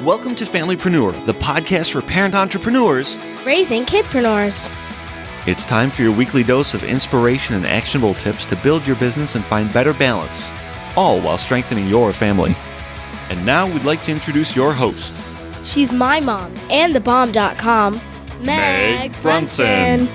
Welcome to Familypreneur, the podcast for parent entrepreneurs raising kidpreneurs. It's time for your weekly dose of inspiration and actionable tips to build your business and find better balance, all while strengthening your family. And now we'd like to introduce your host. She's my mom and thebomb.com, Meg Brunson.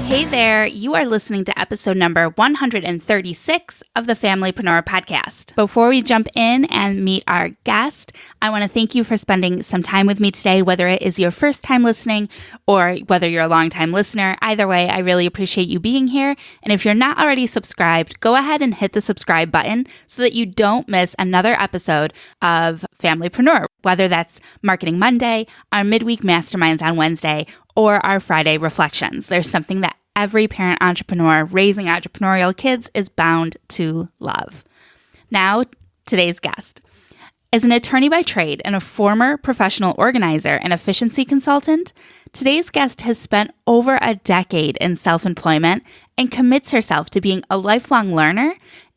Hey there, you are listening to episode number 136 of the Familypreneur podcast. Before we jump in and meet our guest, I want to thank you for spending some time with me today, whether it is your first time listening or whether you're a long-time listener. Either way, I really appreciate you being here. And if you're not already subscribed, go ahead and hit the subscribe button so that you don't miss another episode of Familypreneur, whether that's Marketing Monday, our midweek masterminds on Wednesday, or our Friday reflections. There's something that every parent entrepreneur raising entrepreneurial kids is bound to love. Now, today's guest. As an attorney by trade and a former professional organizer and efficiency consultant, today's guest has spent over a decade in self-employment and commits herself to being a lifelong learner,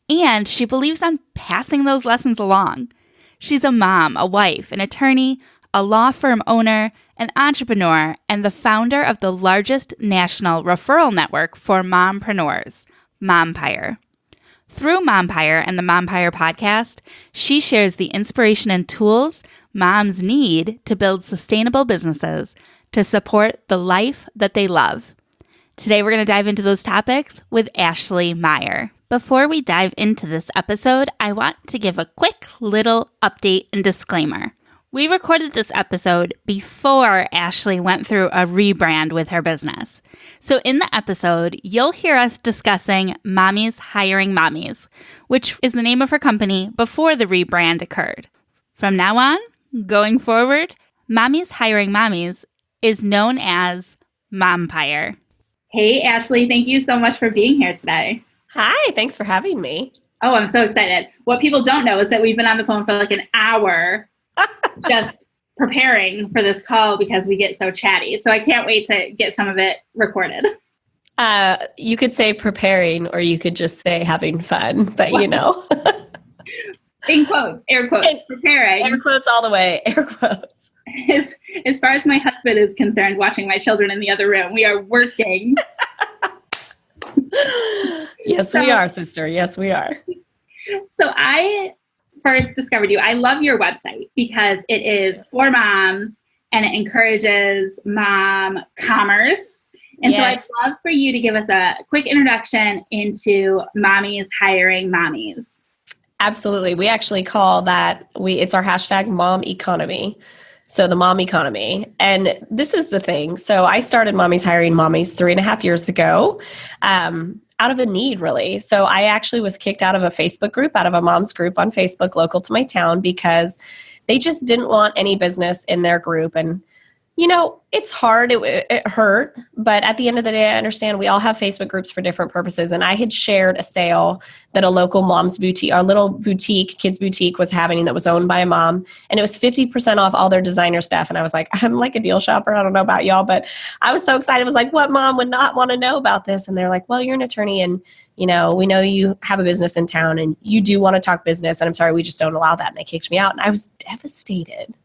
and she believes on passing those lessons along. She's a mom, a wife, an attorney, a law firm owner, an entrepreneur, and the founder of the largest national referral network for mompreneurs, MOMpire. Through MOMpire and the MOMpire podcast, she shares the inspiration and tools moms need to build sustainable businesses to support the life that they love. Today, we're going to dive into those topics with Ashley Meyer. Before we dive into this episode, I want to give a quick little update and disclaimer. We recorded this episode before Ashley went through a rebrand with her business. So in the episode, you'll hear us discussing Mommy's Hiring Mommies, which is the name of her company before the rebrand occurred. From now on, going forward, Mommy's Hiring Mommies is known as MOMpire. Hey, Ashley, thank you so much for being here today. Hi, thanks for having me. Oh, I'm so excited. What people don't know is that we've been on the phone for like an hour just preparing for this call because we get so chatty. So I can't wait to get some of it recorded. You could say preparing, or you could just say having fun, but you know. In quotes, air quotes, preparing. Air quotes all the way, air quotes. As far as my husband is concerned, watching my children in the other room, we are working. Yes, we are, sister. Yes, we are. So I first discovered you. I love your website because it is for moms and it encourages mom commerce. And So I'd love for you to give us a quick introduction into Mommy's Hiring Mommies. Absolutely. We actually call that, it's our hashtag mom economy. So the mom economy. And this is the thing. So I started Mommy's Hiring Mommies 3.5 years ago. Out of a need, really. So I actually was kicked out of a Facebook group, out of a mom's group on Facebook local to my town, because they just didn't want any business in their group. And, you know, it's hard. It hurt. But at the end of the day, I understand we all have Facebook groups for different purposes. And I had shared a sale that a local mom's boutique, our little boutique, kids boutique, was having that was owned by a mom. And it was 50% off all their designer stuff. And I was like, I'm like a deal shopper. I don't know about y'all, but I was so excited. I was like, what mom would not want to know about this? And they're like, well, you're an attorney and, you know, we know you have a business in town and you do want to talk business. And I'm sorry, we just don't allow that. And they kicked me out. And I was devastated.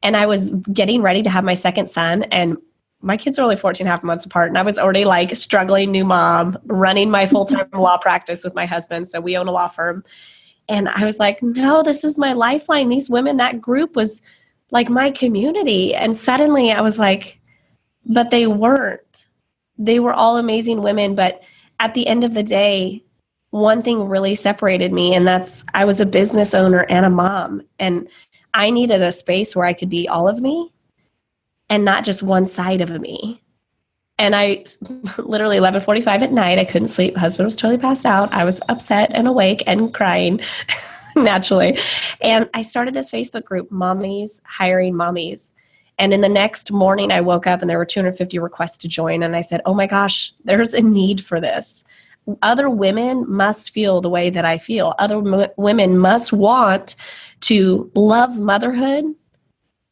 And I was getting ready to have my second son, and my kids are only 14.5 months apart. And I was already like struggling new mom, running my full-time law practice with my husband. So we own a law firm. And I was like, no, this is my lifeline. These women, that group was like my community. And suddenly I was like, but they weren't. They were all amazing women. But at the end of the day, one thing really separated me. And that's, I was a business owner and a mom. And I needed a space where I could be all of me and not just one side of me. And I literally 11:45 at night, I couldn't sleep. Husband was totally passed out. I was upset and awake and crying naturally. And I started this Facebook group, Mommy's Hiring Mommies. And in the next morning, I woke up and there were 250 requests to join. And I said, oh my gosh, there's a need for this. Other women must feel the way that I feel. Other women must want to love motherhood,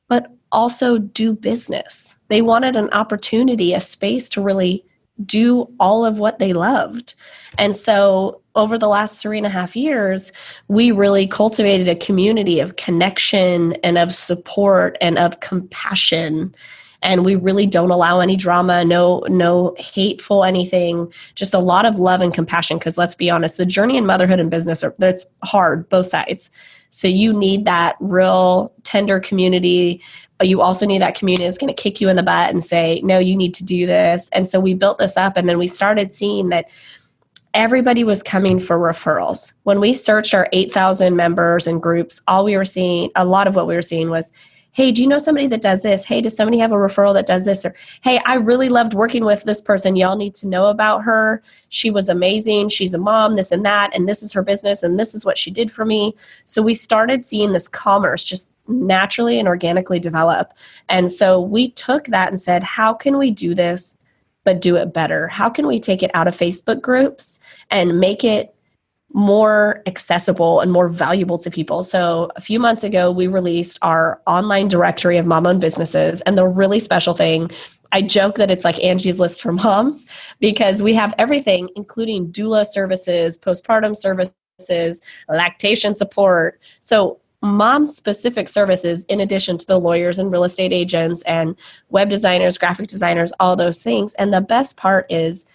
but also do business. They wanted an opportunity, a space to really do all of what they loved. And so over the last 3.5 years, we really cultivated a community of connection and of support and of compassion. And we really don't allow any drama, no hateful anything, just a lot of love and compassion. Because let's be honest, the journey in motherhood and business, it's hard, both sides. So you need that real tender community. You also need that community that's going to kick you in the butt and say, no, you need to do this. And so we built this up, and then we started seeing that everybody was coming for referrals. When we searched our 8,000 members and groups, a lot of what we were seeing was, hey, do you know somebody that does this? Hey, does somebody have a referral that does this? Or, hey, I really loved working with this person. Y'all need to know about her. She was amazing. She's a mom, this and that, and this is her business, and this is what she did for me. So we started seeing this commerce just naturally and organically develop. And so we took that and said, how can we do this, but do it better? How can we take it out of Facebook groups and make it more accessible and more valuable to people? So a few months ago, we released our online directory of mom-owned businesses. And the really special thing, I joke that it's like Angie's List for moms, because we have everything, including doula services, postpartum services, lactation support. So mom-specific services, in addition to the lawyers and real estate agents and web designers, graphic designers, all those things. And the best part is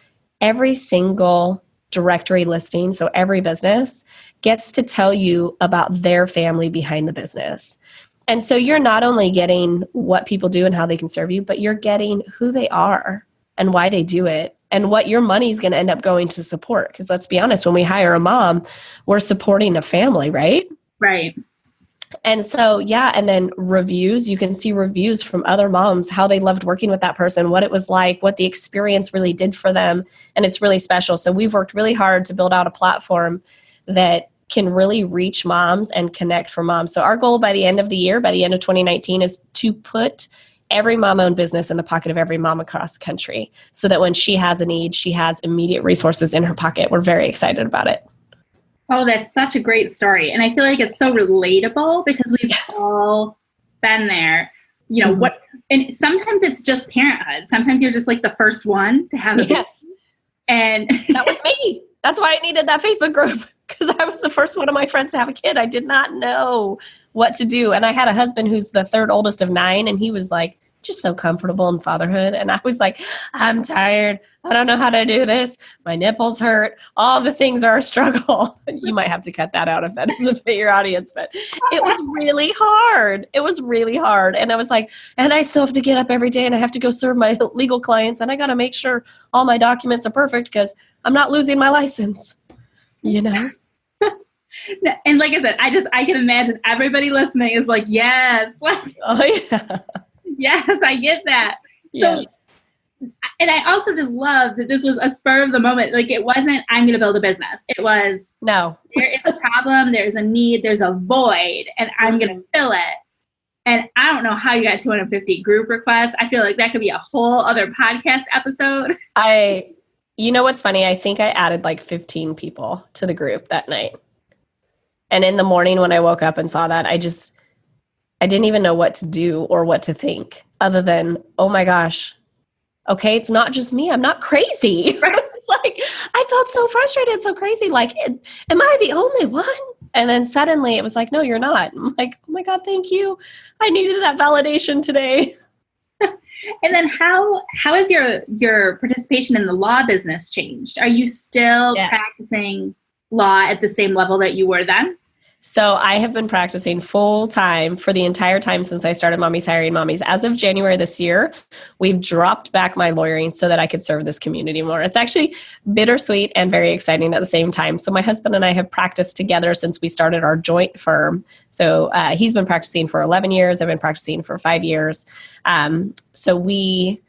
every single directory listing, so every business gets to tell you about their family behind the business. And so you're not only getting what people do and how they can serve you, but you're getting who they are and why they do it and what your money is going to end up going to support. Because let's be honest, when we hire a mom, we're supporting a family, right? Right. And so, yeah, and then reviews, you can see reviews from other moms, how they loved working with that person, what it was like, what the experience really did for them. And it's really special. So we've worked really hard to build out a platform that can really reach moms and connect for moms. So our goal by the end of the year, by the end of 2019, is to put every mom-owned business in the pocket of every mom across the country, so that when she has a need, she has immediate resources in her pocket. We're very excited about it. Oh, that's such a great story. And I feel like it's so relatable because we've all been there. You know, and sometimes it's just parenthood. Sometimes you're just like the first one to have a baby. And that was me. That's why I needed that Facebook group, because I was the first one of my friends to have a kid. I did not know what to do. And I had a husband who's the third oldest of 9, and he was like, just so comfortable in fatherhood. And I was like, I'm tired. I don't know how to do this. My nipples hurt. All the things are a struggle. You might have to cut that out if that doesn't fit your audience, but it was really hard. It was really hard. And I was like, and I still have to get up every day and I have to go serve my legal clients, and I got to make sure all my documents are perfect because I'm not losing my license, you know? And like I said, I can imagine everybody listening is like, yes. Oh yeah. Yes, I get that. So, and I also just love that this was a spur of the moment. Like, it wasn't, I'm going to build a business. It was, no, there is a problem, there's a need, there's a void, and I'm going to fill it. And I don't know how you got 250 group requests. I feel like that could be a whole other podcast episode. You know what's funny? I think I added like 15 people to the group that night. And in the morning when I woke up and saw that, I didn't even know what to do or what to think other than, oh my gosh, okay, it's not just me. I'm not crazy. It's like, I felt so frustrated, so crazy. Like, am I the only one? And then suddenly it was like, no, you're not. I'm like, oh my God, thank you. I needed that validation today. And then how has your participation in the law business changed? Are you still practicing law at the same level that you were then? So I have been practicing full time for the entire time since I started Mommy's Hiring Mommies. As of January this year, we've dropped back my lawyering so that I could serve this community more. It's actually bittersweet and very exciting at the same time. So my husband and I have practiced together since we started our joint firm. So he's been practicing for 11 years. I've been practicing for 5 years. So we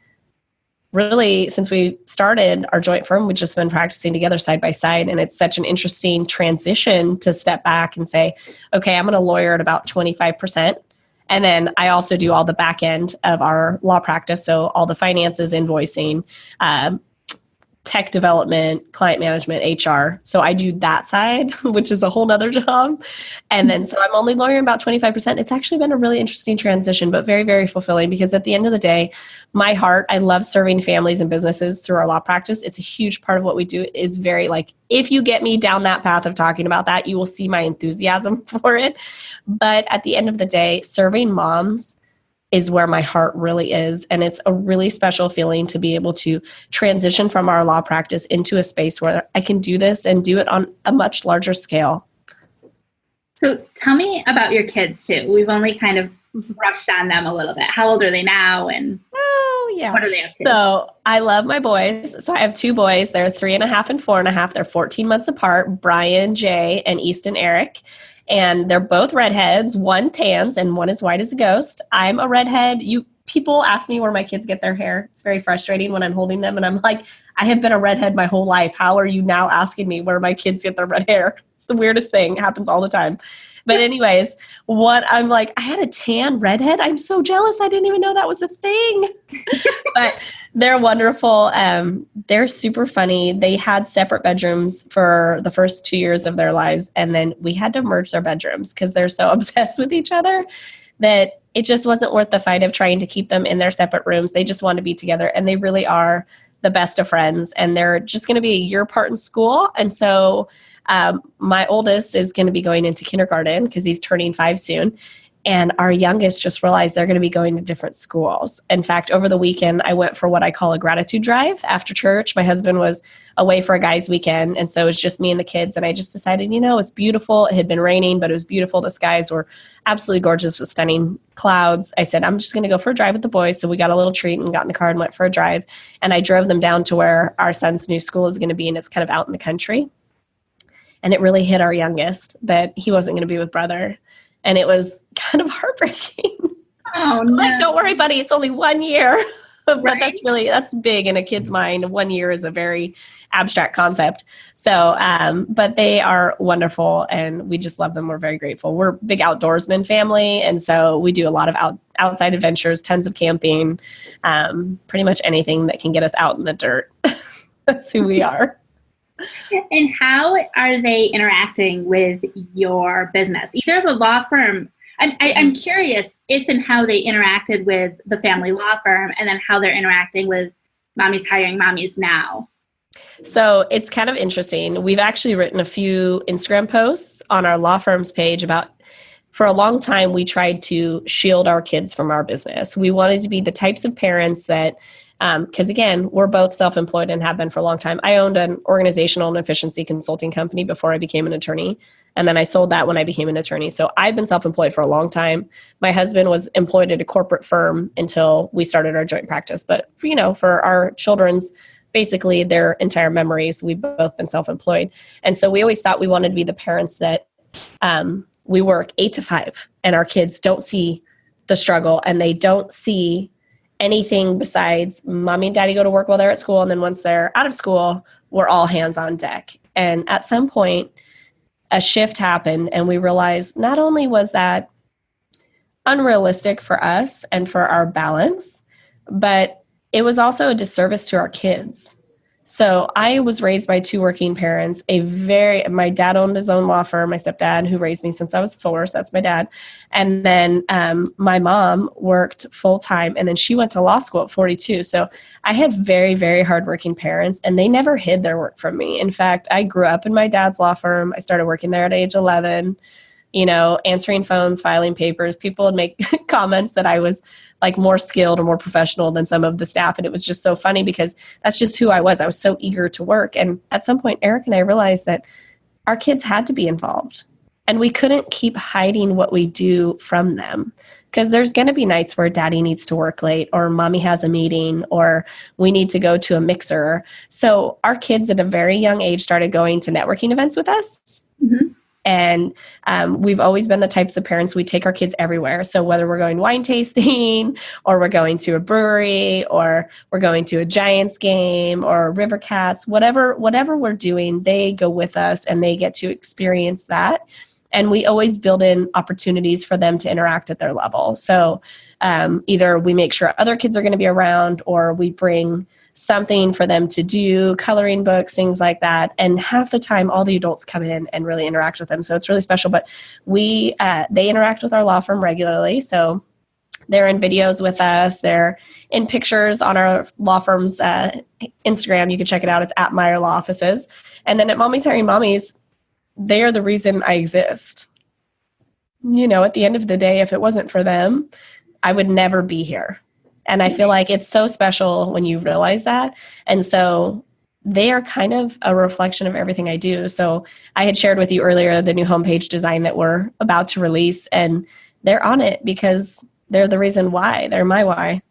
really, since we started our joint firm, we've just been practicing together side by side. And it's such an interesting transition to step back and say, okay, I'm going to lawyer at about 25%. And then I also do all the back end of our law practice. So all the finances, invoicing, tech development, client management, HR. So I do that side, which is a whole nother job. And then, so I'm only lawyering about 25%. It's actually been a really interesting transition, but very, very fulfilling, because at the end of the day, my heart, I love serving families and businesses through our law practice. It's a huge part of what we do. It is very like, if you get me down that path of talking about that, you will see my enthusiasm for it. But at the end of the day, serving moms is where my heart really is. And it's a really special feeling to be able to transition from our law practice into a space where I can do this and do it on a much larger scale. So tell me about your kids too. We've only kind of brushed on them a little bit. How old are they now? And what are they up to? So I love my boys. So I have two boys. They're 3.5 and 4.5. They're 14 months apart, Brian, Jay, and Easton, Eric. And they're both redheads. One tans and one is white as a ghost. I'm a redhead. People ask me where my kids get their hair. It's very frustrating when I'm holding them and I'm like, I have been a redhead my whole life. How are you now asking me where my kids get their red hair? It's the weirdest thing. It happens all the time. But anyways, I'm like, I had a tan redhead. I'm so jealous. I didn't even know that was a thing. But they're wonderful. They're super funny. They had separate bedrooms for the first 2 years of their lives. And then we had to merge their bedrooms because they're so obsessed with each other that it just wasn't worth the fight of trying to keep them in their separate rooms. They just want to be together. And they really are the best of friends. And they're just going to be a year apart in school. And so my oldest is going to be going into kindergarten because he's turning 5 soon. And our youngest just realized they're going to be going to different schools. In fact, over the weekend, I went for what I call a gratitude drive after church. My husband was away for a guy's weekend. And so it was just me and the kids. And I just decided, it's beautiful. It had been raining, but it was beautiful. The skies were absolutely gorgeous with stunning clouds. I said, I'm just going to go for a drive with the boys. So we got a little treat and got in the car and went for a drive. And I drove them down to where our son's new school is going to be. And it's kind of out in the country. And it really hit our youngest that he wasn't going to be with brother. And it was kind of heartbreaking. Oh, no. Like, don't worry, buddy. It's only 1 year. But that's big in a kid's mind. 1 year is a very abstract concept. So, but they are wonderful and we just love them. We're very grateful. We're a big outdoorsman family. And so we do a lot of outside adventures, tons of camping, pretty much anything that can get us out in the dirt. That's who we are. And how are they interacting with your business? Either of a law firm. I'm curious if and how they interacted with the family law firm and then how they're interacting with Mommy's Hiring Mommies now. So it's kind of interesting. We've actually written a few Instagram posts on our law firm's page about, for a long time, we tried to shield our kids from our business. We wanted to be the types of parents that because again, we're both self-employed and have been for a long time. I owned an organizational and efficiency consulting company before I became an attorney. And then I sold that when I became an attorney. So I've been self-employed for a long time. My husband was employed at a corporate firm until we started our joint practice. But for our children's, basically their entire memories, we've both been self-employed. And so we always thought we wanted to be the parents that we work 8 to 5 and our kids don't see the struggle and they don't see anything besides mommy and daddy go to work while they're at school. And then once they're out of school, we're all hands on deck. And at some point, a shift happened and we realized not only was that unrealistic for us and for our balance, but it was also a disservice to our kids. So I was raised by 2 working parents, my dad owned his own law firm, my stepdad who raised me since I was 4, so that's my dad. And then my mom worked full time and then she went to law school at 42. So I had very, very hardworking parents and they never hid their work from me. In fact, I grew up in my dad's law firm. I started working there at age 11, answering phones, filing papers. People would make comments that I was like more skilled or more professional than some of the staff. And it was just so funny because that's just who I was. I was so eager to work. And at some point, Eric and I realized that our kids had to be involved and we couldn't keep hiding what we do from them because there's going to be nights where daddy needs to work late or mommy has a meeting or we need to go to a mixer. So our kids at a very young age started going to networking events with us. Mm-hmm. And we've always been the types of parents, we take our kids everywhere. So whether we're going wine tasting or we're going to a brewery or we're going to a Giants game or River Cats, whatever we're doing, they go with us and they get to experience that. And we always build in opportunities for them to interact at their level. So either we make sure other kids are going to be around or we bring something for them to do, coloring books, things like that. And half the time, all the adults come in and really interact with them. So it's really special. But they interact with our law firm regularly. So they're in videos with us. They're in pictures on our law firm's Instagram. You can check it out. It's at Meyer Law Offices. And then at Mommy's Hiring Mommies, they are the reason I exist. At the end of the day, if it wasn't for them, I would never be here. And I feel like it's so special when you realize that. And so they are kind of a reflection of everything I do. So I had shared with you earlier the new homepage design that we're about to release, and they're on it because they're the reason why. They're my why.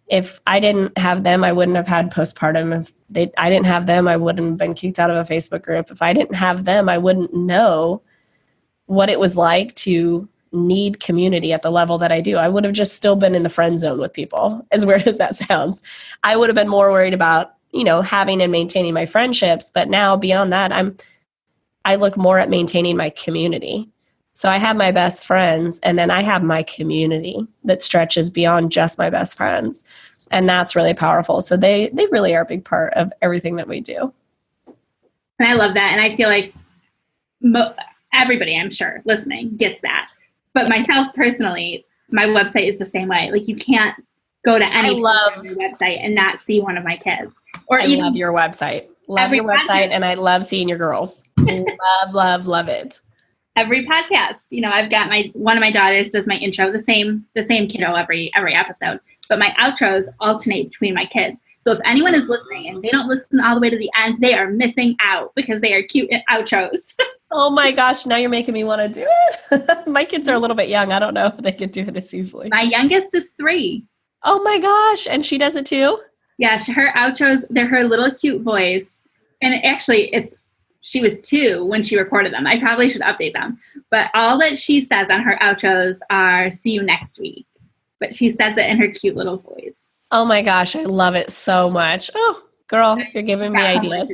If I didn't have them, I wouldn't have had postpartum. If I didn't have them, I wouldn't have been kicked out of a Facebook group. If I didn't have them, I wouldn't know what it was like to need community at the level that I do. I would have just still been in the friend zone with people, as weird as that sounds. I would have been more worried about, having and maintaining my friendships. But now beyond that, I look more at maintaining my community. So I have my best friends, and then I have my community that stretches beyond just my best friends. And that's really powerful. So they really are a big part of everything that we do. And I love that. And I feel like everybody, I'm sure, listening gets that. But myself personally, my website is the same way. Like, you can't go to any website and not see one of my kids. Or I love your website. Love your website, and I love seeing your girls. love it. Every podcast, I've got one of my daughters does my intro, the same kiddo every episode. But my outros alternate between my kids. So if anyone is listening and they don't listen all the way to the end, they are missing out because they are cute outros. Oh my gosh, now you're making me want to do it. My kids are a little bit young. I don't know if they could do it as easily. My youngest is 3. Oh my gosh, and she does it too? Yeah, her outros, they're her little cute voice. And actually, she was 2 when she recorded them. I probably should update them. But all that she says on her outros are, "See you next week." But she says it in her cute little voice. Oh my gosh, I love it so much. Oh, girl, you're giving me ideas.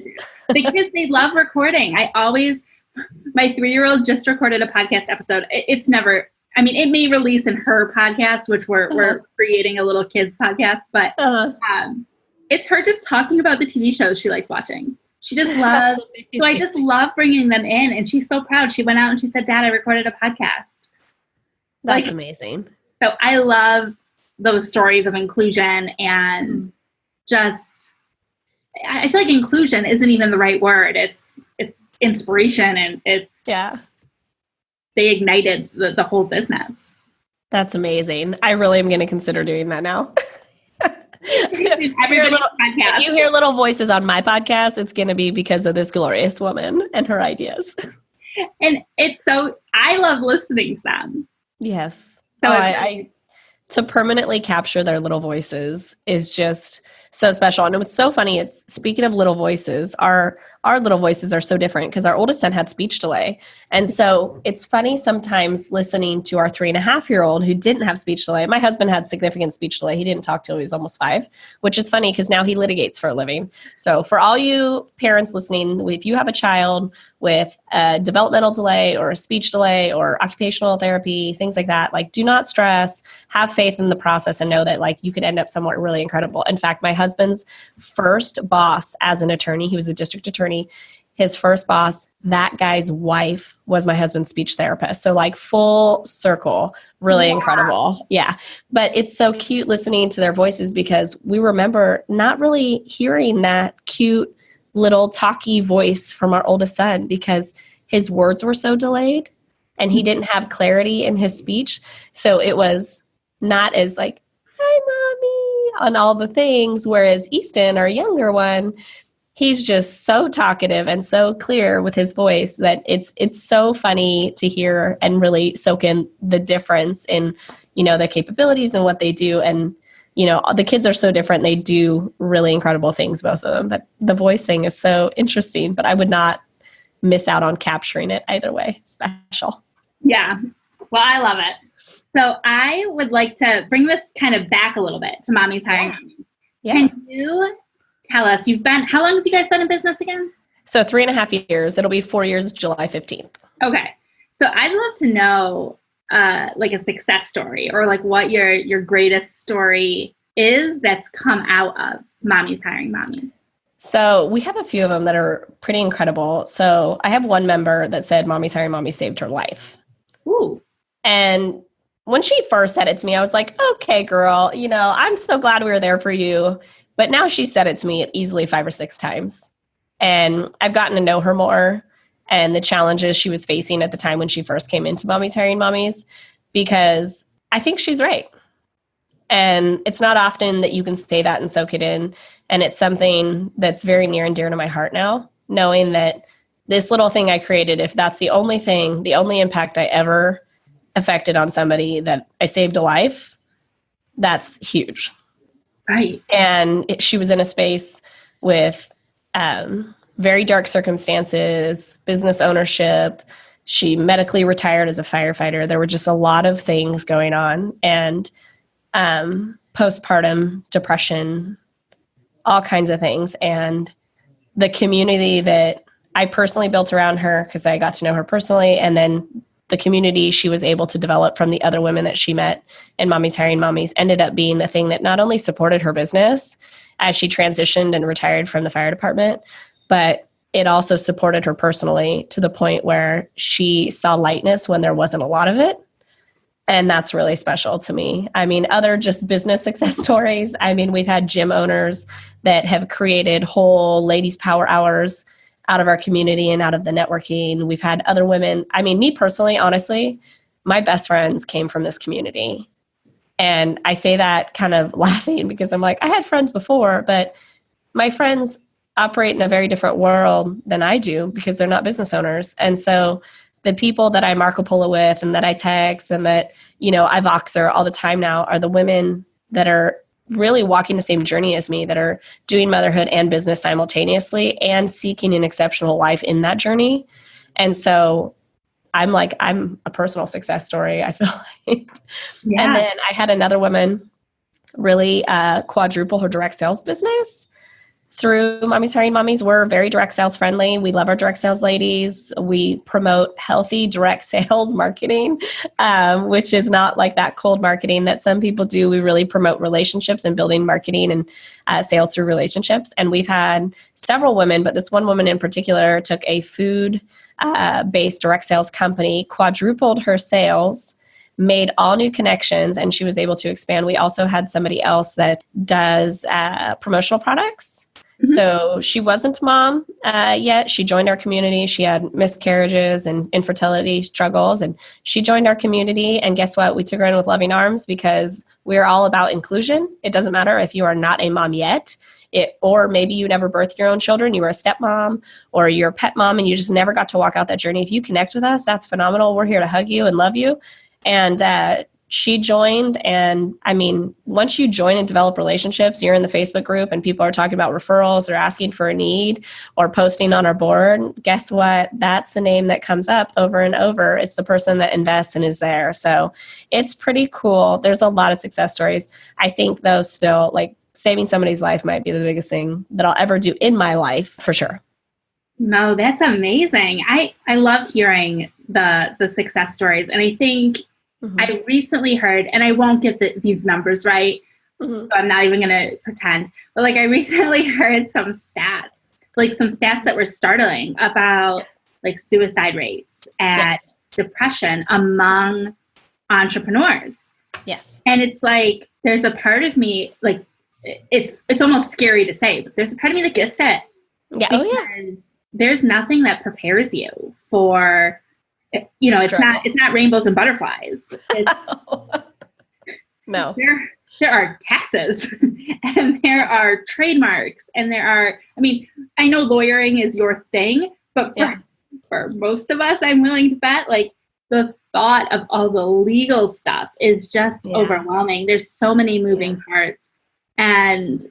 The kids, they love recording. My 3-year-old just recorded a podcast episode. It may release in her podcast, which we're creating a little kids podcast, but it's her just talking about the TV shows she likes watching. She just loves, so I just love bringing them in, and she's so proud. She went out and she said, "Dad, I recorded a podcast." That's amazing. So I love those stories of inclusion, and I feel like inclusion isn't even the right word. It's inspiration, and they ignited the whole business. That's amazing. I really am going to consider doing that now. If you hear little voices on my podcast, it's going to be because of this glorious woman and her ideas. And I love listening to them. Yes. So to permanently capture their little voices is just so special. And it was so funny. Speaking of little voices, our little voices are so different because our oldest son had speech delay. And so it's funny sometimes listening to our 3.5-year-old who didn't have speech delay. My husband had significant speech delay. He didn't talk till he was almost 5, which is funny because now he litigates for a living. So for all you parents listening, if you have a child with a developmental delay or a speech delay or occupational therapy, things like that, do not stress, have faith in the process, and know that you could end up somewhere really incredible. In fact, my husband's first boss as an attorney, he was a district attorney, his first boss, that guy's wife was my husband's speech therapist. So full circle, really incredible. Yeah. But it's so cute listening to their voices because we remember not really hearing that cute little talky voice from our oldest son because his words were so delayed and he didn't have clarity in his speech. So it was not as "Hi, Mommy," on all the things. Whereas Easton, our younger one, he's just so talkative and so clear with his voice that it's so funny to hear and really soak in the difference in, their capabilities and what they do. And, the kids are so different. They do really incredible things, both of them. But the voice thing is so interesting, but I would not miss out on capturing it either way. Special. Yeah. Well, I love it. So I would like to bring this kind of back a little bit to Mommy's Hiring Mommies. Yeah. Can you tell us, how long have you guys been in business again? So 3.5 years. It'll be 4 years, July 15th. Okay. So I'd love to know a success story or what your greatest story is that's come out of Mommy's Hiring Mommies? So we have a few of them that are pretty incredible. So I have one member that said Mommy's Hiring Mommy saved her life. Ooh. And when she first said it to me, I was like, okay, girl, I'm so glad we were there for you. But now she said it to me easily 5 or 6 times. And I've gotten to know her more and the challenges she was facing at the time when she first came into Mommy's Hiring Mommies, because I think she's right. And it's not often that you can say that and soak it in. And it's something that's very near and dear to my heart now, knowing that this little thing I created, if that's the only thing, the only impact I ever affected on somebody, that I saved a life, that's huge. Right. And she was in a space with very dark circumstances, business ownership. She medically retired as a firefighter. There were just a lot of things going on. And postpartum depression, all kinds of things. And the community that I personally built around her, because I got to know her personally, and then the community she was able to develop from the other women that she met in Mommy's Hiring Mommies, ended up being the thing that not only supported her business as she transitioned and retired from the fire department, but it also supported her personally to the point where she saw lightness when there wasn't a lot of it. And that's really special to me. I mean, other just business success stories. I mean, we've had gym owners that have created whole ladies' power hours out of our community and out of the networking. We've had other women. I mean, me personally, honestly, my best friends came from this community. And I say that kind of laughing because I'm like, I had friends before, but my friends operate in a very different world than I do because they're not business owners. And so the people that I Marco Polo with and that I text and that, I Voxer all the time now are the women that are really walking the same journey as me, that are doing motherhood and business simultaneously and seeking an exceptional life in that journey. And so I'm a personal success story, I feel like. Yeah. And then I had another woman really quadruple her direct sales business through Mommy's Hiring Mommies. We're very direct sales friendly. We love our direct sales ladies. We promote healthy direct sales marketing, which is not like that cold marketing that some people do. We really promote relationships and building marketing and sales through relationships. And we've had several women, but this one woman in particular took a food based direct sales company, quadrupled her sales, made all new connections, and she was able to expand. We also had somebody else that does promotional products. Mm-hmm. So she wasn't a mom yet. She joined our community. She had miscarriages and infertility struggles, and she joined our community. And guess what? We took her in with loving arms because we're all about inclusion. It doesn't matter if you are not a mom yet, or maybe you never birthed your own children, you were a stepmom, or you're a pet mom and you just never got to walk out that journey. If you connect with us, that's phenomenal. We're here to hug you and love you. And she joined, and I mean, once you join and develop relationships, you're in the Facebook group and people are talking about referrals or asking for a need or posting on our board. Guess what? That's the name that comes up over and over. It's the person that invests and is there. So it's pretty cool. There's a lot of success stories. I think though still, like, saving somebody's life might be the biggest thing that I'll ever do in my life, for sure. No, that's amazing. I love hearing the success stories. And I think I recently heard, and I won't get these numbers right, so I'm not even going to pretend, but like I recently heard some stats that were startling about like suicide rates and depression among entrepreneurs. Yes. And it's like, there's a part of me, like, it's almost scary to say, but there's a part of me that gets it. Yeah. Because there's nothing that prepares you for, it's not rainbows and butterflies. No. There are taxes and there are trademarks and I know lawyering is your thing, but for most of us, I'm willing to bet, like, the thought of all the legal stuff is just overwhelming. There's so many moving parts, and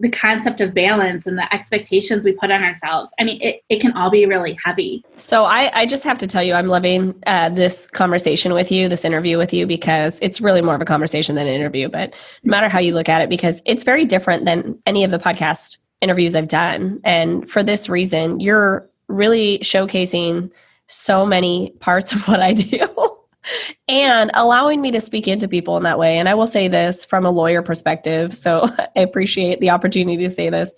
the concept of balance and the expectations we put on ourselves. I mean, it can all be really heavy. So I just have to tell you, I'm loving this conversation with you, this interview with you, because it's really more of a conversation than an interview, but no matter how you look at it, because it's very different than any of the podcast interviews I've done. And for this reason, you're really showcasing so many parts of what I do. and allowing me to speak into people in that way. And I will say this from a lawyer perspective, so I appreciate the opportunity to say this.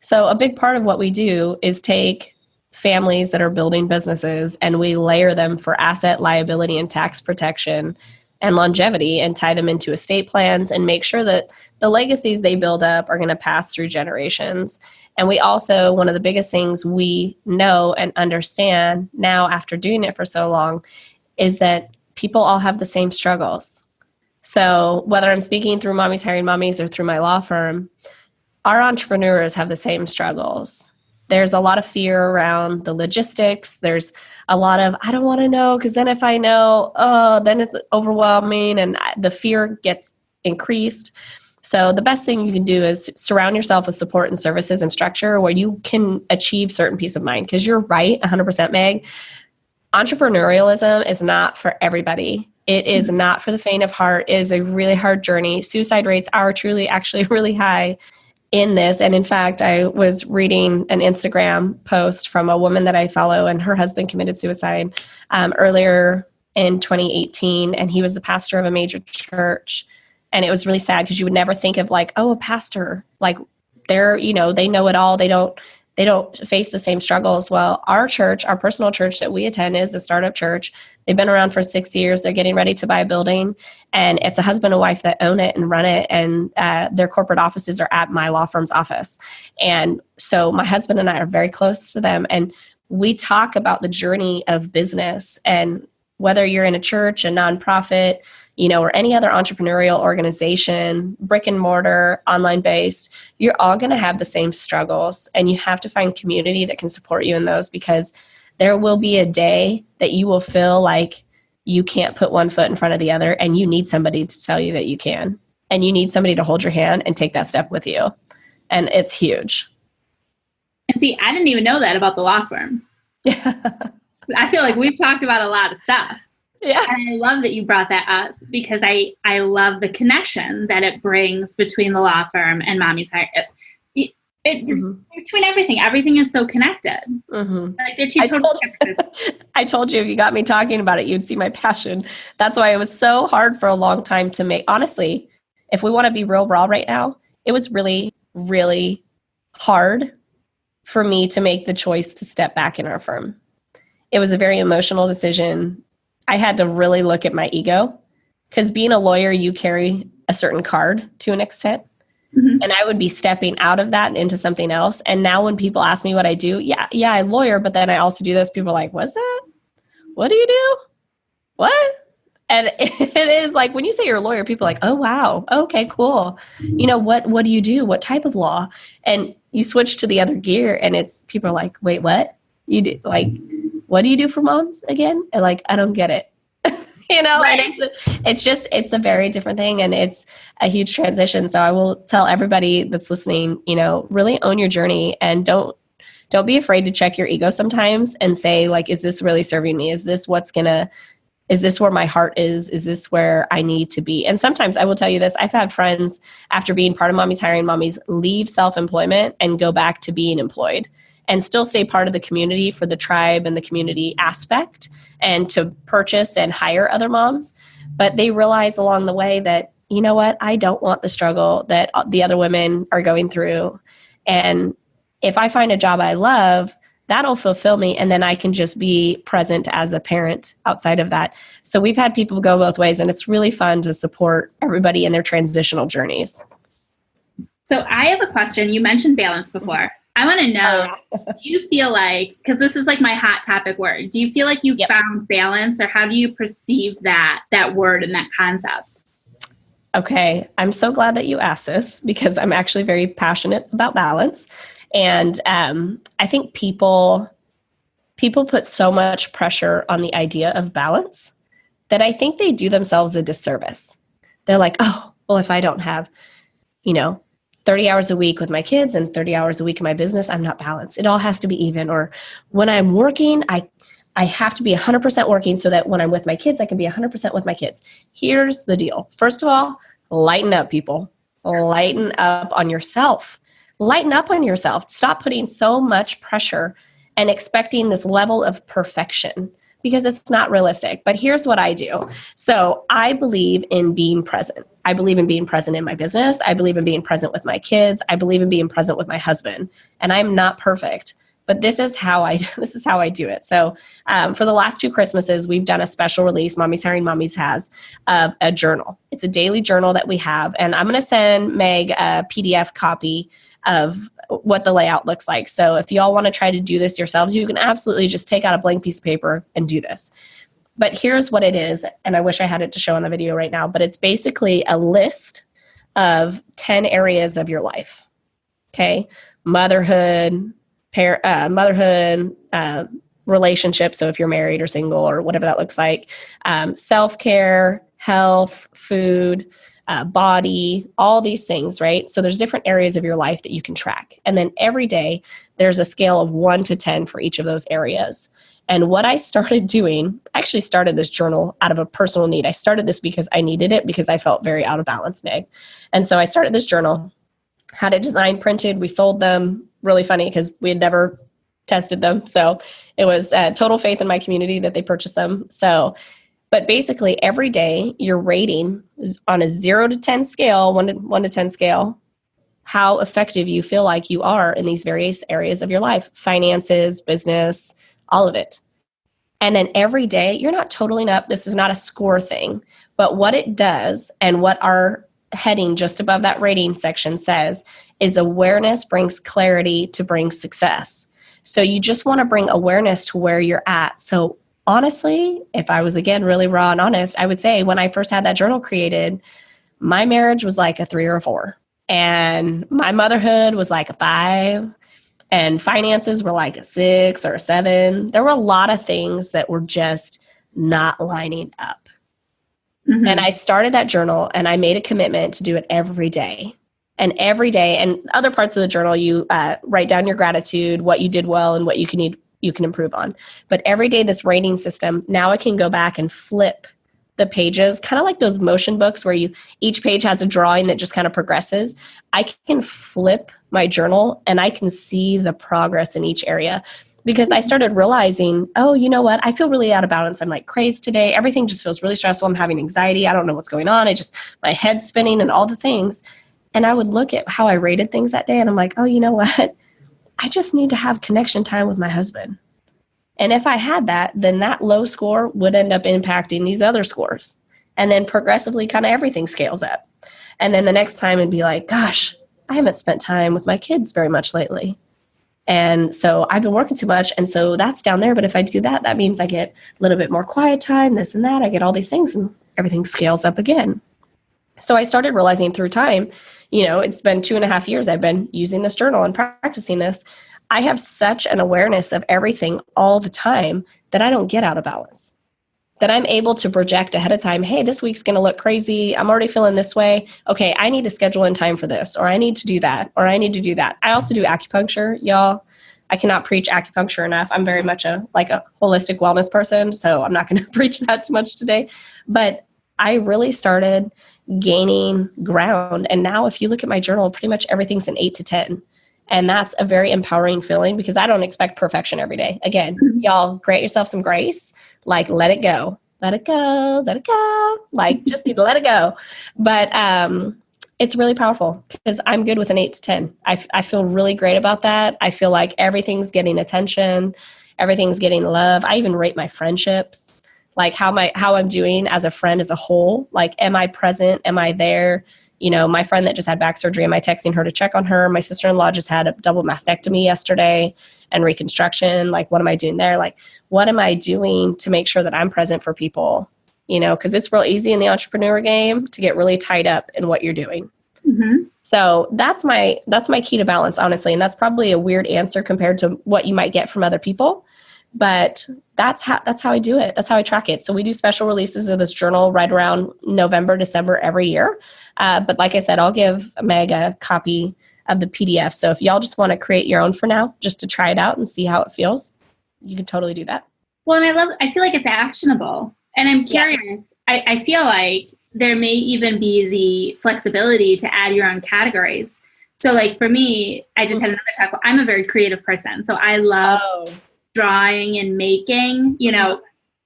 So a big part of what we do is take families that are building businesses and we layer them for asset, liability, and tax protection and longevity and tie them into estate plans and make sure that the legacies they build up are going to pass through generations. And we also, one of the biggest things we know and understand now after doing it for so long is that people all have the same struggles. So whether I'm speaking through Mommy's Hiring Mommies or through my law firm, our entrepreneurs have the same struggles. There's a lot of fear around the logistics. There's a lot of, I don't want to know, because then if I know, then it's overwhelming and the fear gets increased. So the best thing you can do is surround yourself with support and services and structure where you can achieve certain peace of mind. Because you're right, 100%, Meg. Entrepreneurialism is not for everybody. It is not for the faint of heart. It is a really hard journey. Suicide rates are truly actually really high in this. And in fact, I was reading an Instagram post from a woman that I follow, and her husband committed suicide earlier in 2018. And he was the pastor of a major church. And it was really sad because you would never think of like, oh, a pastor, like they're, they know it all. They don't face the same struggles. Well, our church, our personal church that we attend is a startup church. They've been around for 6 years. They're getting ready to buy a building, and it's a husband and wife that own it and run it. And their corporate offices are at my law firm's office. And so my husband and I are very close to them. And we talk about the journey of business, and whether you're in a church, a nonprofit, or any other entrepreneurial organization, brick and mortar, online based, you're all going to have the same struggles. And you have to find community that can support you in those, because there will be a day that you will feel like you can't put one foot in front of the other, and you need somebody to tell you that you can. And you need somebody to hold your hand and take that step with you. And it's huge. And see, I didn't even know that about the law firm. Yeah. I feel like we've talked about a lot of stuff. Yeah. And I love that you brought that up, because I love the connection that it brings between the law firm and Mommy's Hiring. Between everything is so connected. Mm-hmm. Like they're two totally different. I told you if you got me talking about it, you'd see my passion. That's why it was so hard for a long time to make. Honestly, if we want to be real raw right now, it was really, really hard for me to make the choice to step back in our firm. It was a very emotional decision. I had to really look at my ego, because being a lawyer, you carry a certain card to an extent. Mm-hmm. And I would be stepping out of that into something else. And now when people ask me what I do, yeah, I lawyer, but then I also do this. People are like, what's that? What do you do? What? And it is like, when you say you're a lawyer, people are like, oh, wow. Okay, cool. What do you do? What type of law? And you switch to the other gear and it's, people are like, wait, what? You do, like, what do you do for moms again? And like, I don't get it. Right. And it's a very different thing, and it's a huge transition. So I will tell everybody that's listening, really own your journey, and don't be afraid to check your ego sometimes and say, like, is this really serving me? Is this where my heart is? Is this where I need to be? And sometimes I will tell you this, I've had friends after being part of Mommy's Hiring Mommies leave self-employment and go back to being employed, and still stay part of the community for the tribe and the community aspect, and to purchase and hire other moms. But they realize along the way that, you know what, I don't want the struggle that the other women are going through. And if I find a job I love, that'll fulfill me. And then I can just be present as a parent outside of that. So we've had people go both ways, and it's really fun to support everybody in their transitional journeys. So I have a question. You mentioned balance before. I want to know, do you feel like, because this is like my hot topic word, do you feel like you've found balance, or how do you perceive that word and that concept? Okay. I'm so glad that you asked this, because I'm actually very passionate about balance. And I think people put so much pressure on the idea of balance that I think they do themselves a disservice. They're like, oh, well, if I don't have, 30 hours a week with my kids and 30 hours a week in my business, I'm not balanced. It all has to be even. Or when I'm working, I have to be 100% working so that when I'm with my kids, I can be 100% with my kids. Here's the deal. First of all, lighten up, people. Lighten up on yourself. Lighten up on yourself. Stop putting so much pressure and expecting this level of perfection. because it's not realistic. But here's what I do. So I believe in being present. I believe in being present in my business. I believe in being present with my kids. I believe in being present with my husband. And I'm not perfect, but this is how I do it. So for the last 2 Christmases, we've done a special release. Mommy's Hiring Mommies has a journal. It's a daily journal that we have. And I'm going to send Meg a PDF copy of what the layout looks like. So if y'all want to try to do this yourselves, you can absolutely just take out a blank piece of paper and do this. But here's what it is. And I wish I had it to show on the video right now, but it's basically a list of 10 areas of your life. Okay. Motherhood, relationships. So if you're married or single or whatever that looks like, self-care, health, food, body, all these things, right? So there's different areas of your life that you can track. And then every day there's a scale of 1 to 10 for each of those areas. And what I started doing, I actually started this journal out of a personal need. I started this because I needed it because I felt very out of balance, Meg. And so I started this journal, had it designed, printed. We sold them. Really funny because we had never tested them. So it was total faith in my community that they purchased them. So, but basically every day you're rating on a 0 to 10 scale, 1 to 10 scale, how effective you feel like you are in these various areas of your life, finances, business, all of it. And then every day you're not totaling up. This is not a score thing, but what it does and what our heading just above that rating section says is awareness brings clarity to bring success. So you just want to bring awareness to where you're at. So honestly, if I was, again, really raw and honest, I would say when I first had that journal created, my marriage was like a 3 or a 4. And my motherhood was like a 5. And finances were like a 6 or a 7. There were a lot of things that were just not lining up. Mm-hmm. And I started that journal and I made a commitment to do it every day. And every day, and other parts of the journal, you write down your gratitude, what you did well, and what you can improve on. But every day, this rating system, now I can go back and flip the pages, kind of like those motion books where each page has a drawing that just kind of progresses. I can flip my journal and I can see the progress in each area. Because I started realizing, oh, you know what? I feel really out of balance. I'm like crazed today. Everything just feels really stressful. I'm having anxiety. I don't know what's going on. My head's spinning and all the things. And I would look at how I rated things that day and I'm like, oh, you know what? I just need to have connection time with my husband. And if I had that, then that low score would end up impacting these other scores. And then progressively kind of everything scales up. And then the next time it'd be like, gosh, I haven't spent time with my kids very much lately. And so I've been working too much. And so that's down there. But if I do that, that means I get a little bit more quiet time, this and that. I get all these things and everything scales up again. So I started realizing through time, it's been 2.5 years I've been using this journal and practicing this. I have such an awareness of everything all the time that I don't get out of balance. That I'm able to project ahead of time, hey, this week's going to look crazy. I'm already feeling this way. Okay, I need to schedule in time for this, or I need to do that, or I need to do that. I also do acupuncture, y'all. I cannot preach acupuncture enough. I'm very much a holistic wellness person, so I'm not going to preach that too much today. But I really started gaining ground. And now if you look at my journal, pretty much everything's an 8 to 10. And that's a very empowering feeling because I don't expect perfection every day. Again, y'all grant yourself some grace, like let it go, let it go, let it go. Like just need to let it go. But it's really powerful because I'm good with an 8 to 10. I feel really great about that. I feel like everything's getting attention. Everything's getting love. I even rate my friendships, like how I'm doing as a friend as a whole. Like, am I present? Am I there? My friend that just had back surgery, am I texting her to check on her? My sister-in-law just had a double mastectomy yesterday and reconstruction. Like, what am I doing there? Like, what am I doing to make sure that I'm present for people? Because it's real easy in the entrepreneur game to get really tied up in what you're doing. Mm-hmm. So that's my key to balance, honestly. And that's probably a weird answer compared to what you might get from other people. But that's how I do it. That's how I track it. So we do special releases of this journal right around November, December every year. But like I said, I'll give Meg a copy of the PDF. So if y'all just want to create your own for now, just to try it out and see how it feels, you can totally do that. Well, and I feel like it's actionable. And I'm curious, yeah. I feel like there may even be the flexibility to add your own categories. So like for me, I just had another talk. I'm a very creative person. So I love drawing and making,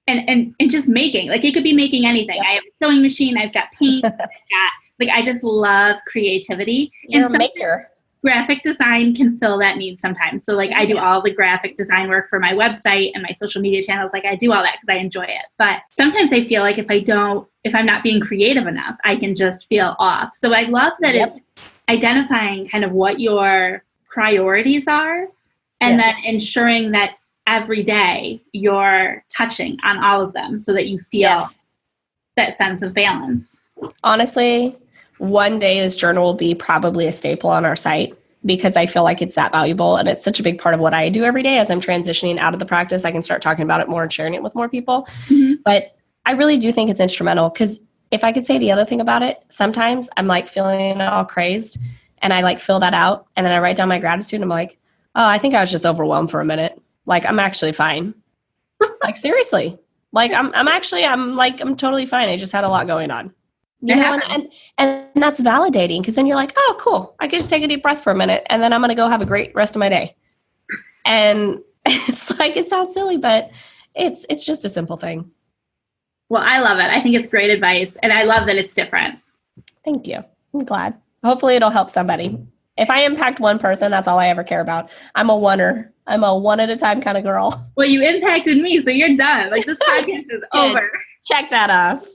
and just making. Like, it could be making anything. I have a sewing machine, I've got paint, I just love creativity. You're a maker. Graphic design can fill that need sometimes. So I do all the graphic design work for my website and my social media channels. I do all that because I enjoy it. But sometimes I feel like if I'm not being creative enough, I can just feel off. So I love that it's identifying kind of what your priorities are and then ensuring that every day you're touching on all of them so that you feel that sense of balance. Honestly, one day this journal will be probably a staple on our site because I feel like it's that valuable and it's such a big part of what I do every day. As I'm transitioning out of the practice, I can start talking about it more and sharing it with more people. Mm-hmm. But I really do think it's instrumental because if I could say the other thing about it, sometimes I'm feeling all crazed and I fill that out and then I write down my gratitude and I'm like, oh, I think I was just overwhelmed for a minute. I'm actually fine. Seriously. I'm totally fine. I just had a lot going on. You know, and that's validating because then you're like, oh, cool. I can just take a deep breath for a minute and then I'm going to go have a great rest of my day. And it's it sounds silly, but it's just a simple thing. Well, I love it. I think it's great advice and I love that it's different. Thank you. I'm glad. Hopefully it'll help somebody. If I impact one person, that's all I ever care about. I'm a oneer. I'm a one at a time kind of girl. Well, you impacted me, so you're done. This podcast is over. Check that off.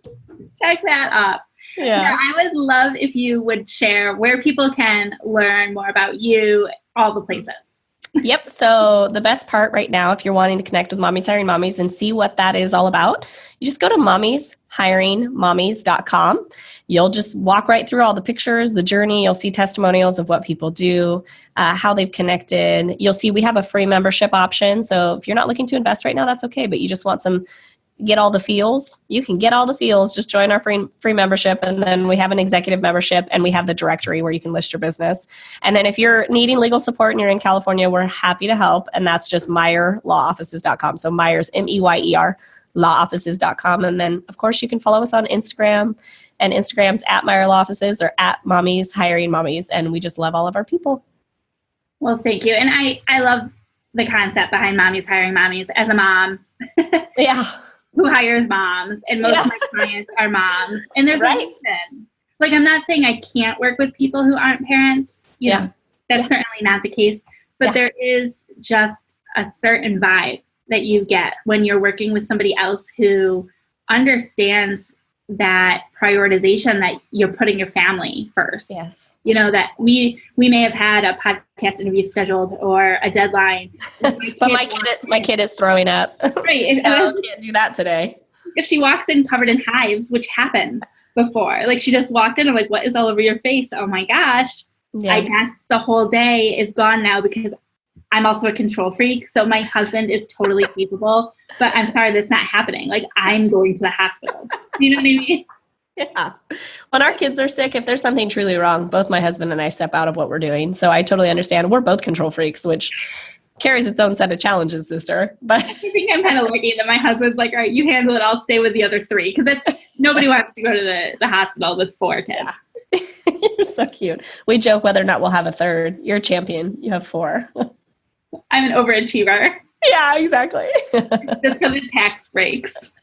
Check that up. Yeah. Now, I would love if you would share where people can learn more about you, all the places. Yep. So the best part right now, if you're wanting to connect with Mommy's Hiring Mommies and see what that is all about, you just go to mommyshiringmommies.com. You'll just walk right through all the pictures, the journey. You'll see testimonials of what people do, how they've connected. You'll see we have a free membership option. So if you're not looking to invest right now, that's okay. But you just want get all the feels. You can get all the feels. Just join our free membership. And then we have an executive membership and we have the directory where you can list your business. And then if you're needing legal support and you're in California, we're happy to help. And that's just MeyerLawOffices.com. So Meyer's Meyer lawoffices.com. And then of course you can follow us on Instagram, and Instagram's at Meyer Law Offices or at Mommy's Hiring Mommies. And we just love all of our people. Well, thank you. And I love the concept behind Mommy's Hiring Mommies as a mom. Yeah. Who hires moms, and most of my clients are moms. And there's a reason. I'm not saying I can't work with people who aren't parents. You know, that's certainly not the case. But there is just a certain vibe that you get when you're working with somebody else who understands that prioritization that you're putting your family first. Yes. You know, that we may have had a podcast interview scheduled or a deadline. But my kid is throwing up. Right. I can't do that today. If she walks in covered in hives, which happened before, she just walked in, I'm like, what is all over your face? Oh my gosh. Yes. I guess the whole day is gone now because I'm also a control freak. So my husband is totally capable, but I'm sorry, that's not happening. I'm going to the hospital. You know what I mean? Yeah. When our kids are sick, if there's something truly wrong, both my husband and I step out of what we're doing. So I totally understand. We're both control freaks, which carries its own set of challenges, sister. But I think I'm kind of lucky that my husband's like, all right, you handle it. I'll stay with the other three. Because nobody wants to go to the hospital with 4 kids. Yeah. You're so cute. We joke whether or not we'll have a third. You're a champion. You have 4. I'm an overachiever. Yeah, exactly. Just for the tax breaks.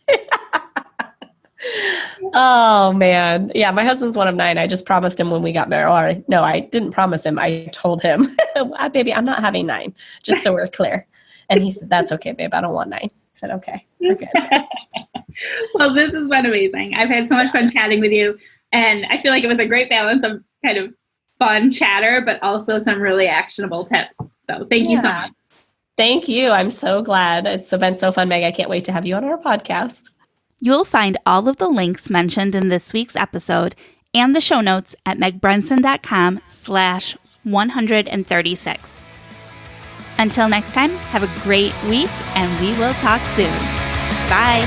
Oh, man. Yeah, my husband's one of 9. I just promised him when we got married. No, I didn't promise him. I told him, baby, I'm not having 9, just so we're clear. And he said, that's okay, babe. I don't want 9. I said, okay, we're good. Well, this has been amazing. I've had so much fun chatting with you. And I feel like it was a great balance of kind of fun chatter, but also some really actionable tips. So thank you so much. Thank you. I'm so glad. It's been so fun, Meg. I can't wait to have you on our podcast. You'll find all of the links mentioned in this week's episode and the show notes at megbrunson.com/136. Until next time, have a great week and we will talk soon. Bye.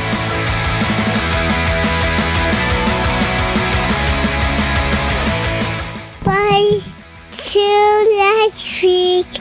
Bye. Till next week.